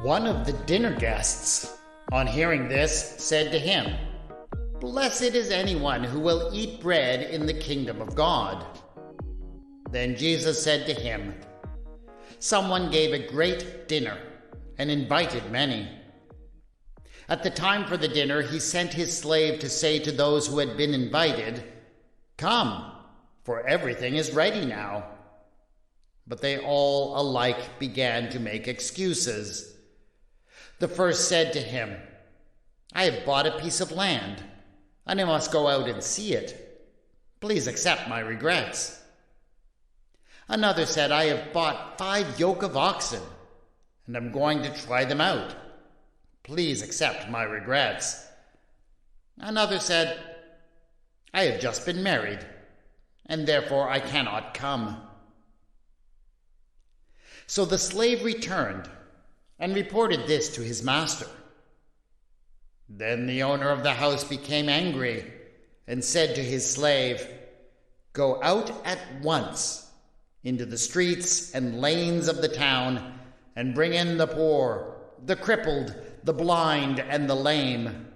One of the dinner guests, on hearing this, said to him, "Blessed is anyone who will eat bread in the kingdom of God." Then Jesus said to him, "Someone gave a great dinner and invited many. At the time for the dinner, he sent his slave to say to those who had been invited, 'Come, for everything is ready now.' But they all alike began to make excuses. The first said to him, 'I have bought a piece of land, and I must go out and see it. Please accept my regrets.' Another said, 'I have bought 5 yoke of oxen, and I'm going to try them out. Please accept my regrets.' Another said, 'I have just been married, and therefore I cannot come.' So the slave returned and reported this to his master. Then the owner of the house became angry and said to his slave, 'Go out at once into the streets and lanes of the town and bring in the poor, the crippled, the blind, and the lame.'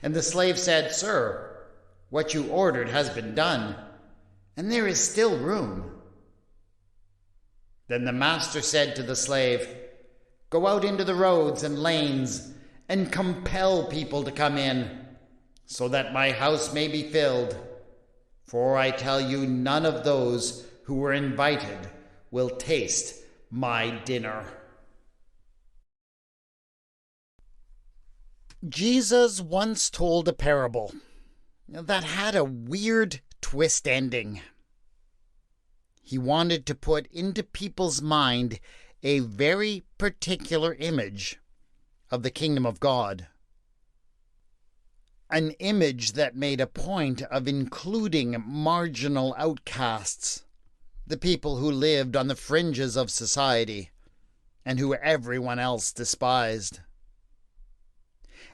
And the slave said, 'Sir, what you ordered has been done, and there is still room.' Then the master said to the slave, 'Go out into the roads and lanes and compel people to come in, so that my house may be filled. For I tell you, none of those who were invited will taste my dinner.'" Jesus once told a parable that had a weird twist ending. He wanted to put into people's mind a very particular image of the kingdom of God. An image that made a point of including marginal outcasts, the people who lived on the fringes of society and who everyone else despised.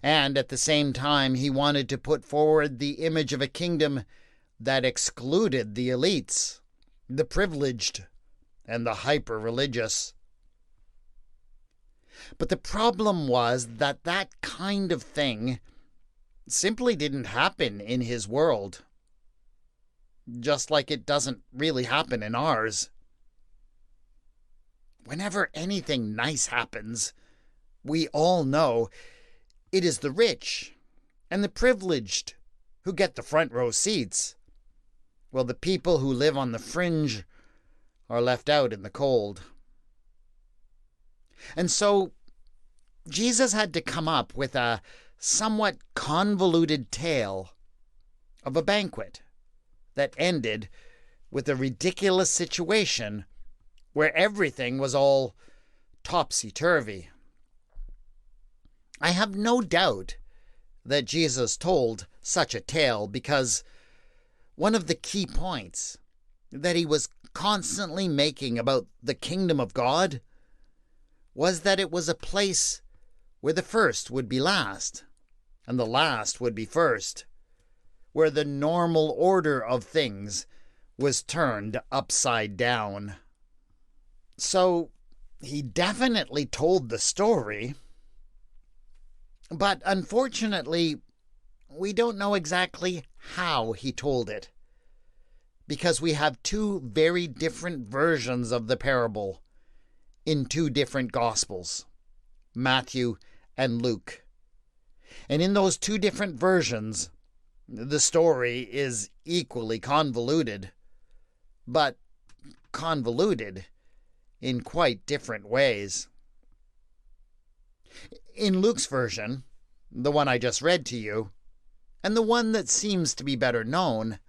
And at the same time, he wanted to put forward the image of a kingdom that excluded the elites, the privileged, and the hyper-religious. But the problem was that that kind of thing simply didn't happen in his world, just like it doesn't really happen in ours. Whenever anything nice happens, we all know it is the rich and the privileged who get the front row seats, while the people who live on the fringe are left out in the cold. And so Jesus had to come up with a somewhat convoluted tale of a banquet that ended with a ridiculous situation where everything was all topsy-turvy. I have no doubt that Jesus told such a tale because one of the key points that he was constantly making about the kingdom of God was that it was a place where the first would be last and the last would be first, where the normal order of things was turned upside down. So he definitely told the story, but unfortunately, we don't know exactly how he told it, because we have 2 very different versions of the parable in 2 different Gospels, Matthew and Luke. And in those 2 different versions, the story is equally convoluted, but convoluted in quite different ways. In Luke's version, the one I just read to you, and the one that seems to be better known,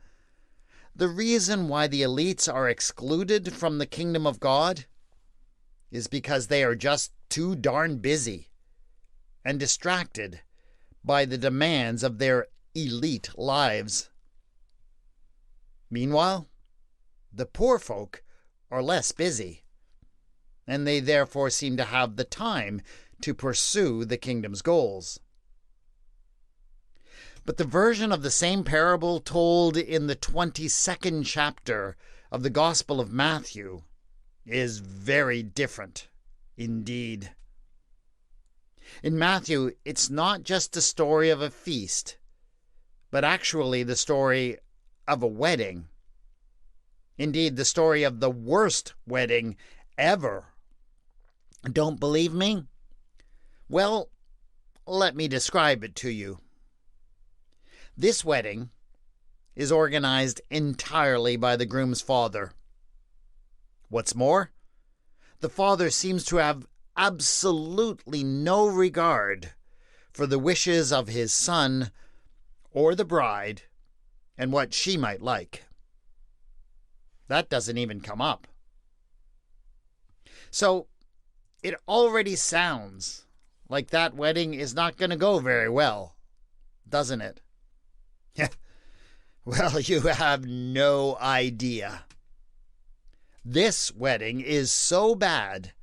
the reason why the elites are excluded from the kingdom of God is because they are just too darn busy and distracted by the demands of their elite lives. Meanwhile, the poor folk are less busy, and they therefore seem to have the time to pursue the kingdom's goals. But the version of the same parable told in the 22nd chapter of the Gospel of Matthew is very different indeed. In Matthew, it's not just the story of a feast, but actually the story of a wedding. Indeed, the story of the worst wedding ever. Don't believe me? Well, let me describe it to you. This wedding is organized entirely by the groom's father. What's more, the father seems to have absolutely no regard for the wishes of his son or the bride and what she might like. That doesn't even come up. So, it already sounds like that wedding is not going to go very well, doesn't it? Well, you have no idea. This wedding is so bad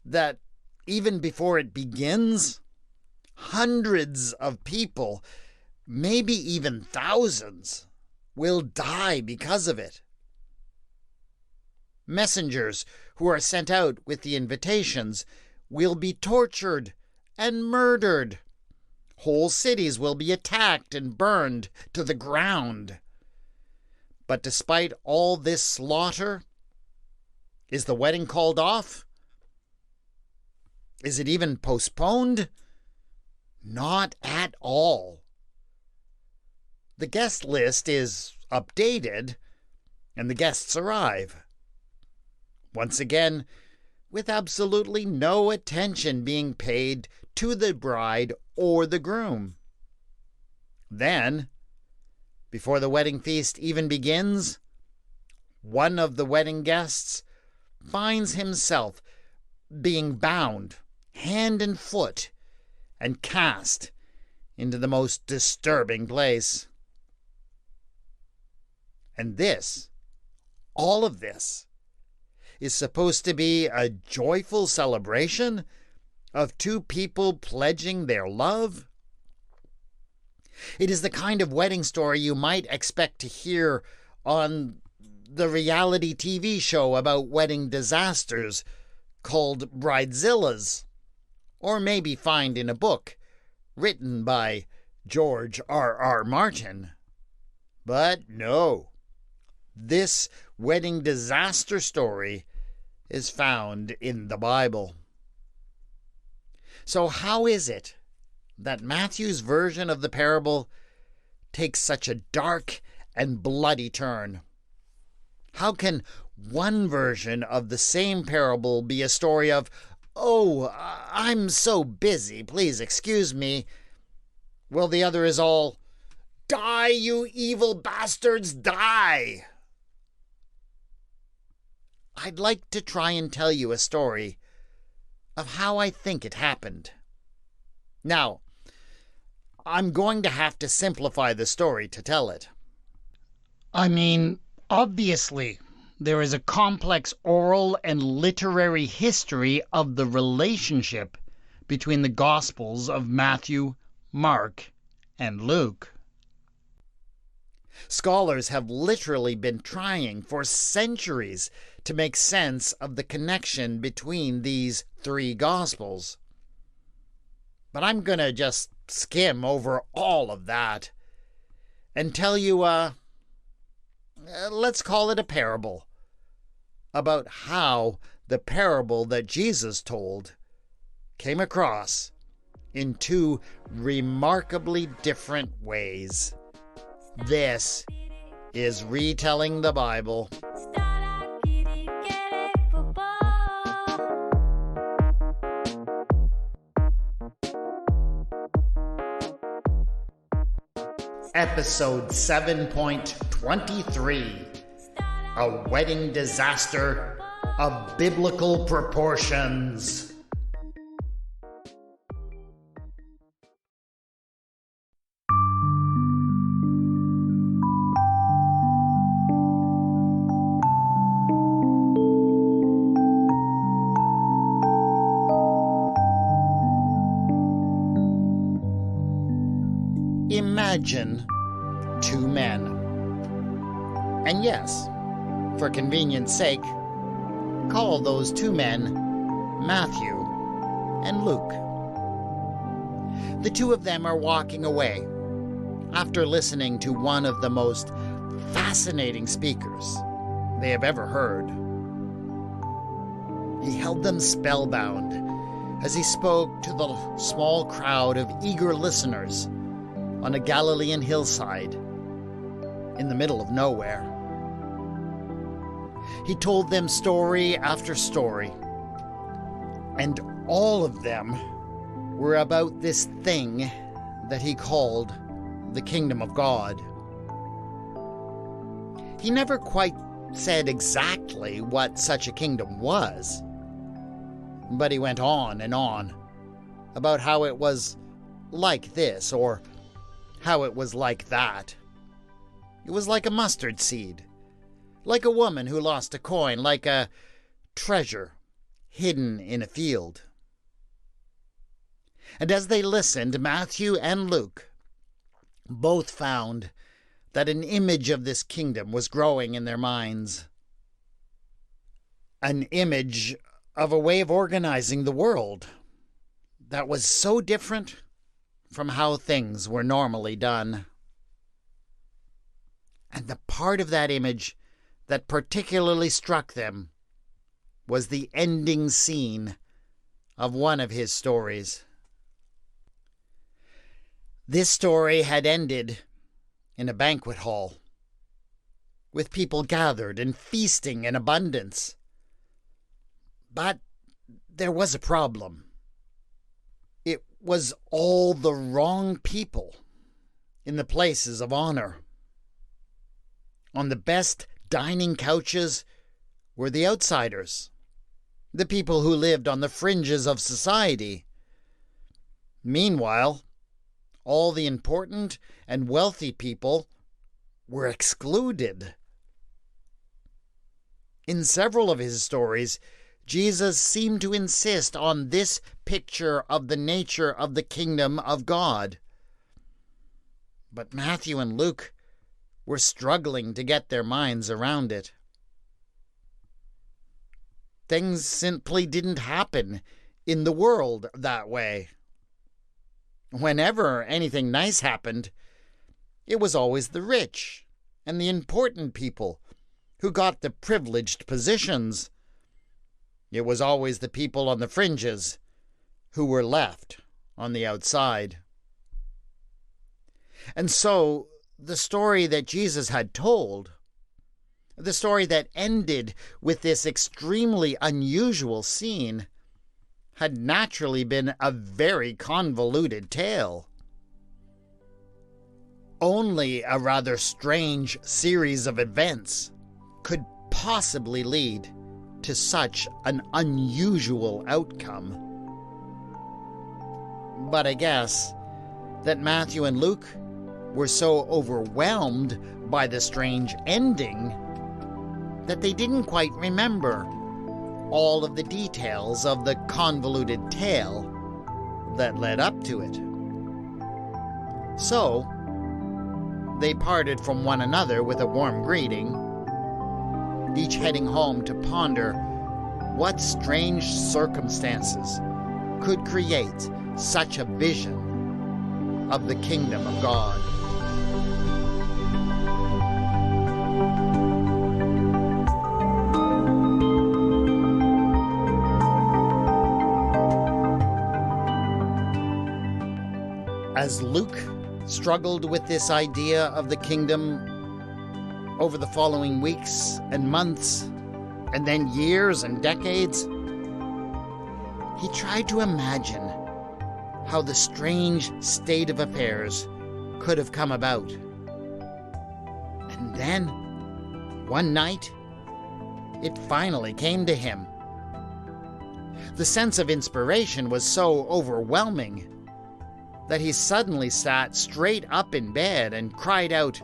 that even before it begins, hundreds of people, maybe even thousands, will die because of it. Messengers who are sent out with the invitations will be tortured and murdered. Whole cities will be attacked and burned to the ground. But despite all this slaughter, is the wedding called off? Is it even postponed? Not at all. The guest list is updated, and the guests arrive. Once again, with absolutely no attention being paid to the bride or the groom. Then, before the wedding feast even begins, one of the wedding guests finds himself being bound hand and foot and cast into the most disturbing place. And this, all of this, is supposed to be a joyful celebration of two people pledging their love? It is the kind of wedding story you might expect to hear on the reality TV show about wedding disasters called Bridezillas, or maybe find in a book written by George R.R. Martin. But no, this wedding disaster story is found in the Bible. So how is it that Matthew's version of the parable takes such a dark and bloody turn? How can one version of the same parable be a story of, "Oh, I'm so busy, please excuse me," while the other is all, "Die, you evil bastards, die"? I'd like to try and tell you a story of how I think it happened. Now, I'm going to have to simplify the story to tell it. I mean, obviously, there is a complex oral and literary history of the relationship between the Gospels of Matthew, Mark, and Luke. Scholars have literally been trying for centuries to make sense of the connection between these three Gospels. But I'm going to just skim over all of that and tell you, let's call it a parable, about how the parable that Jesus told came across in two remarkably different ways. This is Retelling the Bible. Episode 7.23, A Wedding Disaster of Biblical Proportions. Imagine two men. And yes, for convenience sake, call those two men Matthew and Luke. The two of them are walking away after listening to one of the most fascinating speakers they have ever heard. He held them spellbound as he spoke to the small crowd of eager listeners on a Galilean hillside in the middle of nowhere. He told them story after story, and all of them were about this thing that he called the kingdom of God. He never quite said exactly what such a kingdom was, but he went on and on about how it was like this or how it was like that. It was like a mustard seed, like a woman who lost a coin, like a treasure hidden in a field. And as they listened, Matthew and Luke both found that an image of this kingdom was growing in their minds. An image of a way of organizing the world that was so different from how things were normally done. And the part of that image that particularly struck them was the ending scene of one of his stories. This story had ended in a banquet hall, with people gathered and feasting in abundance. But there was a problem. It was all the wrong people in the places of honor. On the best dining couches were the outsiders, the people who lived on the fringes of society. Meanwhile, all the important and wealthy people were excluded. In several of his stories, Jesus seemed to insist on this picture of the nature of the kingdom of God. But Matthew and Luke were struggling to get their minds around it. Things simply didn't happen in the world that way. Whenever anything nice happened, it was always the rich and the important people who got the privileged positions. It was always the people on the fringes who were left on the outside. And so, the story that Jesus had told, the story that ended with this extremely unusual scene, had naturally been a very convoluted tale. Only a rather strange series of events could possibly lead to such an unusual outcome. But I guess that Matthew and Luke were so overwhelmed by the strange ending that they didn't quite remember all of the details of the convoluted tale that led up to it. So, they parted from one another with a warm greeting, each heading home to ponder what strange circumstances could create such a vision of the kingdom of God. As Luke struggled with this idea of the kingdom over the following weeks and months, and then years and decades, he tried to imagine how the strange state of affairs could have come about. And then, one night, it finally came to him. The sense of inspiration was so overwhelming that he suddenly sat straight up in bed and cried out,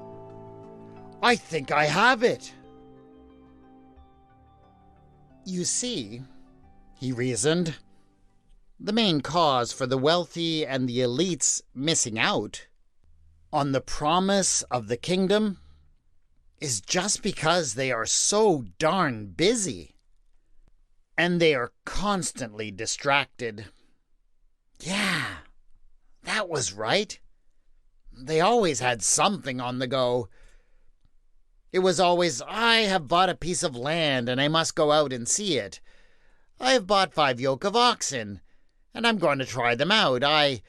"I think I have it!" You see, he reasoned, the main cause for the wealthy and the elites missing out on the promise of the kingdom is just because they are so darn busy. and they are constantly distracted. Yeah, that was right. They always had something on the go. It was always, I have bought a piece of land and I must go out and see it. I have bought 5 yoke of oxen and I'm going to try them out. I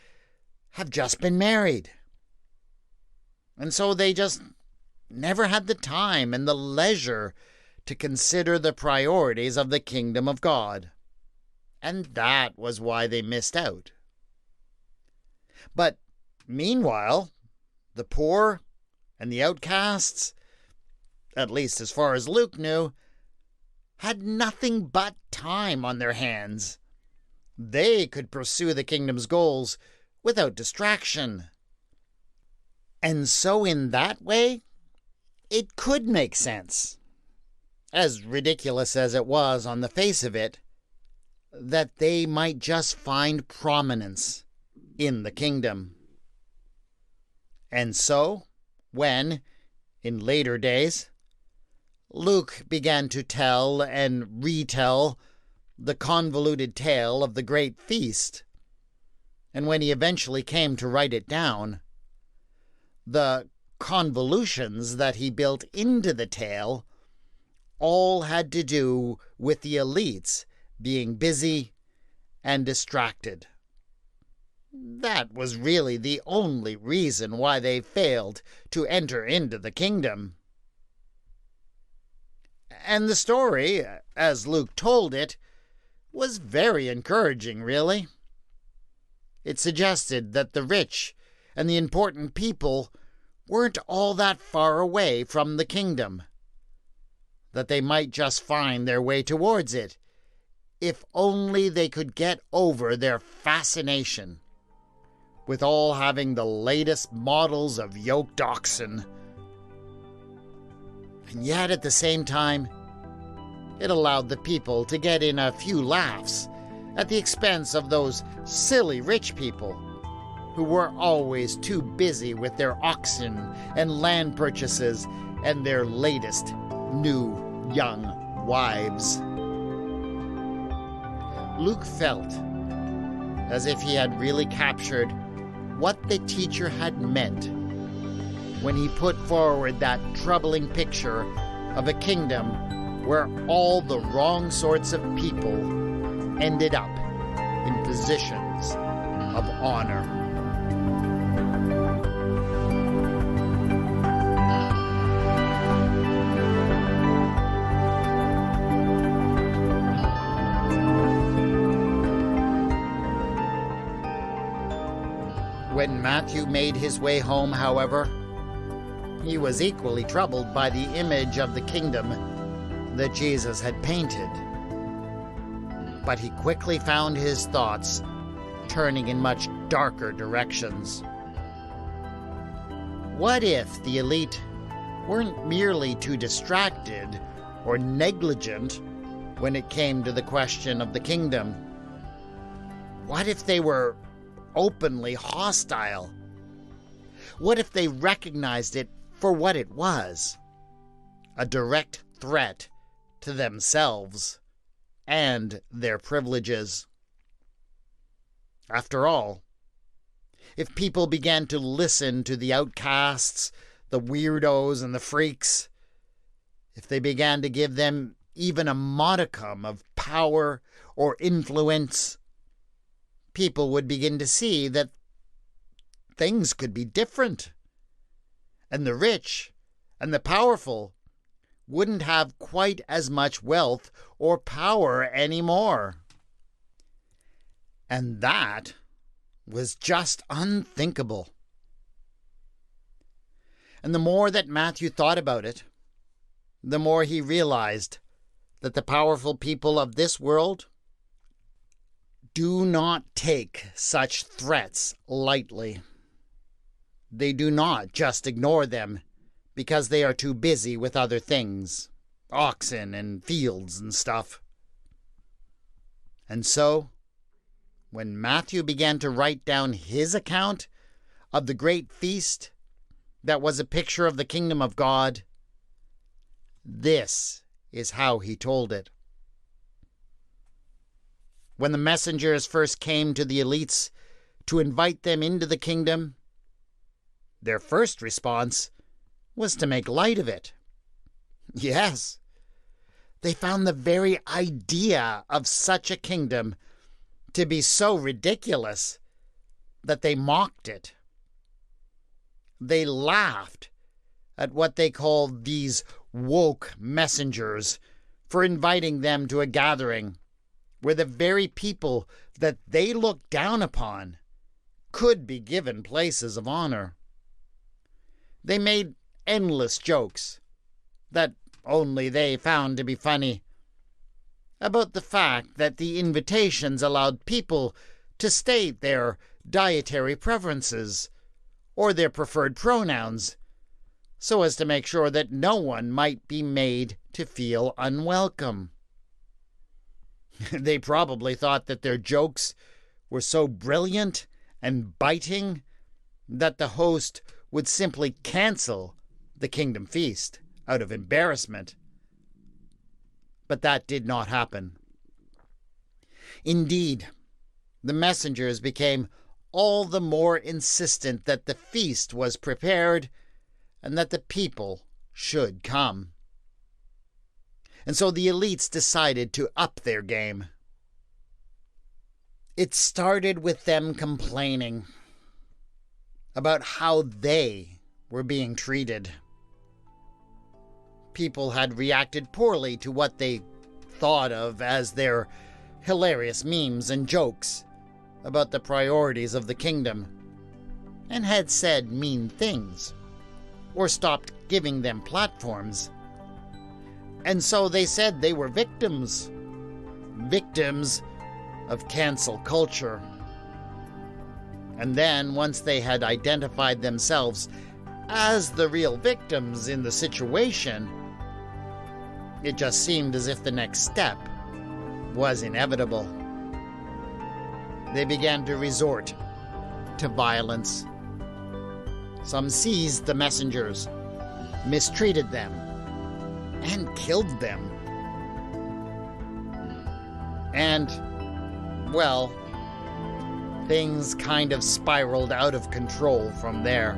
have just been married. And so they just never had the time and the leisure to consider the priorities of the kingdom of God. And that was why they missed out. But meanwhile, the poor and the outcasts, at least as far as Luke knew, had nothing but time on their hands. They could pursue the kingdom's goals without distraction. And so in that way, it could make sense, as ridiculous as it was on the face of it, that they might just find prominence in the kingdom. And so, when, in later days, Luke began to tell and retell the convoluted tale of the great feast, and when he eventually came to write it down, the convolutions that he built into the tale all had to do with the elites being busy and distracted. That was really the only reason why they failed to enter into the kingdom. And the story, as Luke told it, was very encouraging, really. It suggested that the rich and the important people weren't all that far away from the kingdom, that they might just find their way towards it, if only they could get over their fascination with all having the latest models of yoked oxen. And yet at the same time, it allowed the people to get in a few laughs at the expense of those silly rich people who were always too busy with their oxen and land purchases and their latest new young wives. Luke felt as if he had really captured what the teacher had meant when he put forward that troubling picture of a kingdom where all the wrong sorts of people ended up in positions of honor. When Matthew made his way home, however, he was equally troubled by the image of the kingdom that Jesus had painted. But he quickly found his thoughts turning in much darker directions. What if the elite weren't merely too distracted or negligent when it came to the question of the kingdom? What if they were openly hostile? What if they recognized it for what it was? A direct threat to themselves and their privileges. After all, if people began to listen to the outcasts, the weirdos and the freaks, if they began to give them even a modicum of power or influence, people would begin to see that things could be different. And the rich and the powerful wouldn't have quite as much wealth or power anymore. And that was just unthinkable. And the more that Matthew thought about it, the more he realized that the powerful people of this world do not take such threats lightly. They do not just ignore them because they are too busy with other things, oxen and fields and stuff. And so, when Matthew began to write down his account of the great feast that was a picture of the kingdom of God, this is how he told it. When the messengers first came to the elites to invite them into the kingdom, their first response was to make light of it. Yes, they found the very idea of such a kingdom to be so ridiculous that they mocked it. They laughed at what they called these woke messengers for inviting them to a gathering where the very people that they looked down upon could be given places of honor. They made endless jokes that only they found to be funny about the fact that the invitations allowed people to state their dietary preferences or their preferred pronouns so as to make sure that no one might be made to feel unwelcome. They probably thought that their jokes were so brilliant and biting that the host would simply cancel the kingdom feast out of embarrassment. But that did not happen. Indeed, the messengers became all the more insistent that the feast was prepared and that the people should come. And so the elites decided to up their game. It started with them complaining about how they were being treated. People had reacted poorly to what they thought of as their hilarious memes and jokes about the priorities of the kingdom, and had said mean things, or stopped giving them platforms. And so they said they were victims of cancel culture. And then, once they had identified themselves as the real victims in the situation, it just seemed as if the next step was inevitable. They began to resort to violence. Some seized the messengers, mistreated them, and killed them. And, well, things kind of spiraled out of control from there.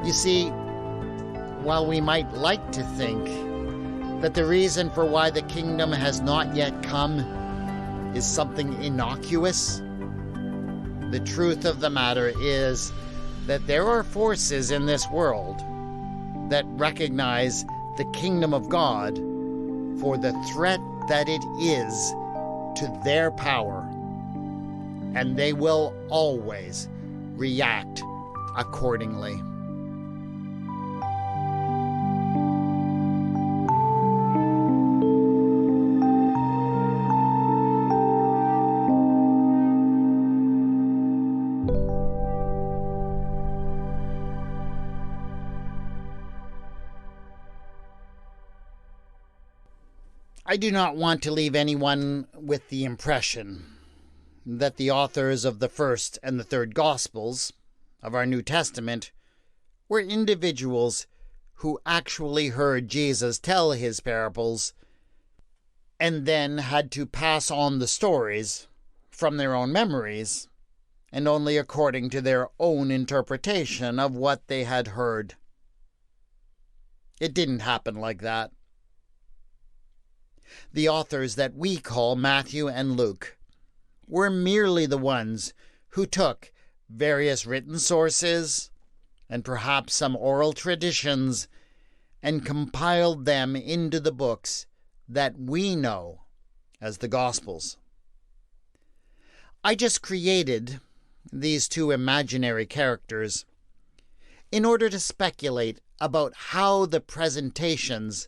You see, while we might like to think that the reason for why the kingdom has not yet come is something innocuous, the truth of the matter is that there are forces in this world that recognize the kingdom of God for the threat that it is to their power, and they will always react accordingly. I do not want to leave anyone with the impression that the authors of the first and the third Gospels of our New Testament were individuals who actually heard Jesus tell his parables and then had to pass on the stories from their own memories and only according to their own interpretation of what they had heard. It didn't happen like that. The authors that we call Matthew and Luke were merely the ones who took various written sources and perhaps some oral traditions and compiled them into the books that we know as the Gospels. I just created these two imaginary characters in order to speculate about how the presentations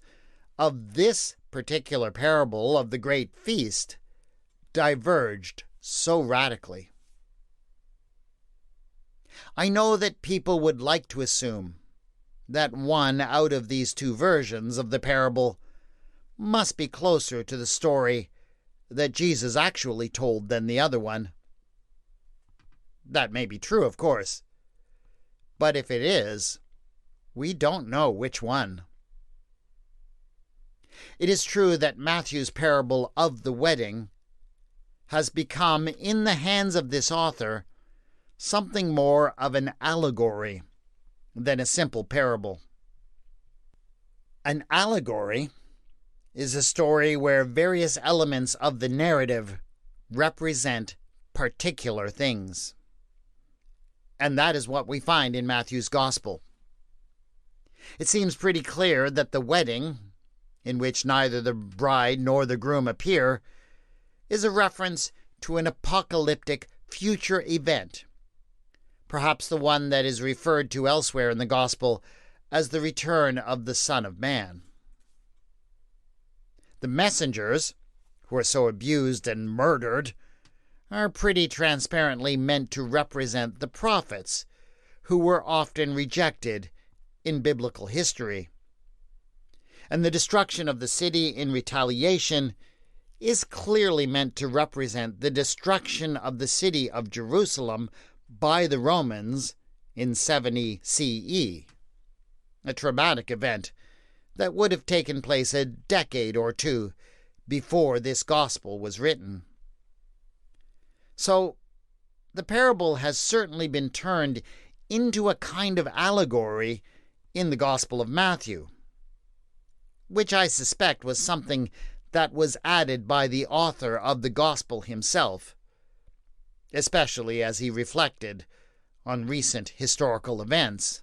of this particular parable of the great feast diverged so radically. I know that people would like to assume that one out of these two versions of the parable must be closer to the story that Jesus actually told than the other one. That may be true, of course, but if it is, we don't know which one. It is true that Matthew's parable of the wedding has become, in the hands of this author, something more of an allegory than a simple parable. An allegory is a story where various elements of the narrative represent particular things. And that is what we find in Matthew's Gospel. It seems pretty clear that the wedding, in which neither the bride nor the groom appear, is a reference to an apocalyptic future event, perhaps the one that is referred to elsewhere in the Gospel as the return of the Son of Man. The messengers, who are so abused and murdered, are pretty transparently meant to represent the prophets, who were often rejected in biblical history. And the destruction of the city in retaliation is clearly meant to represent the destruction of the city of Jerusalem by the Romans in 70 CE, a traumatic event that would have taken place a decade or two before this gospel was written. So, the parable has certainly been turned into a kind of allegory in the Gospel of Matthew, which I suspect was something that was added by the author of the Gospel himself, especially as he reflected on recent historical events.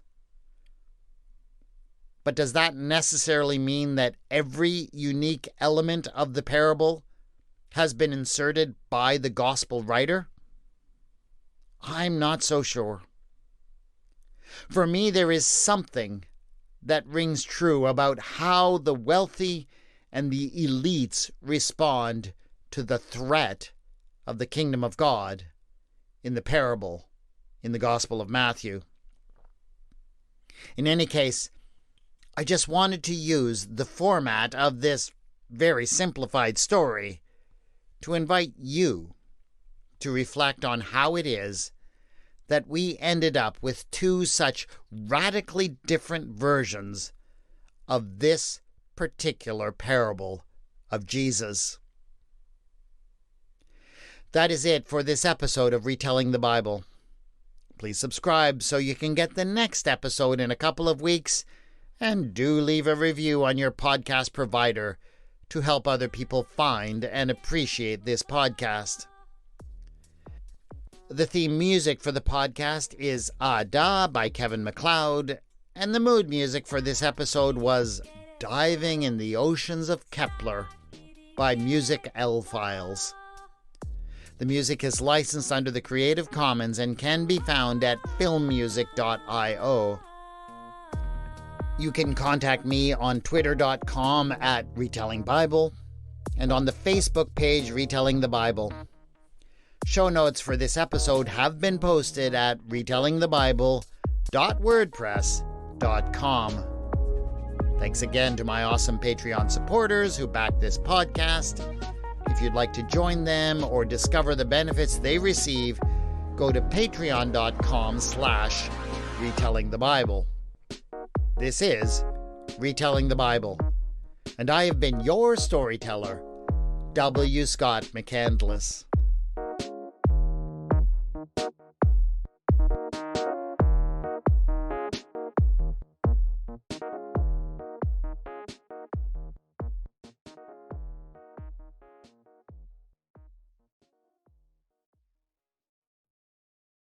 But does that necessarily mean that every unique element of the parable has been inserted by the Gospel writer? I'm not so sure. For me, there is something that rings true about how the wealthy and the elites respond to the threat of the kingdom of God in the parable in the Gospel of Matthew. In any case, I just wanted to use the format of this very simplified story to invite you to reflect on how it is that we ended up with two such radically different versions of this particular parable of Jesus. That is it for this episode of Retelling the Bible. Please subscribe so you can get the next episode in a couple of weeks, and do leave a review on your podcast provider to help other people find and appreciate this podcast. The theme music for the podcast is Ada by Kevin MacLeod, and the mood music for this episode was Diving in the Oceans of Kepler by Music L Files. The music is licensed under the Creative Commons and can be found at filmmusic.io. You can contact me on twitter.com at retellingbible and on the Facebook page Retelling the Bible. Show notes for this episode have been posted at retellingthebible.wordpress.com. Thanks again to my awesome Patreon supporters who back this podcast. If you'd like to join them or discover the benefits they receive, go to patreon.com/retellingthebible. This is Retelling the Bible, and I have been your storyteller, W. Scott McCandless.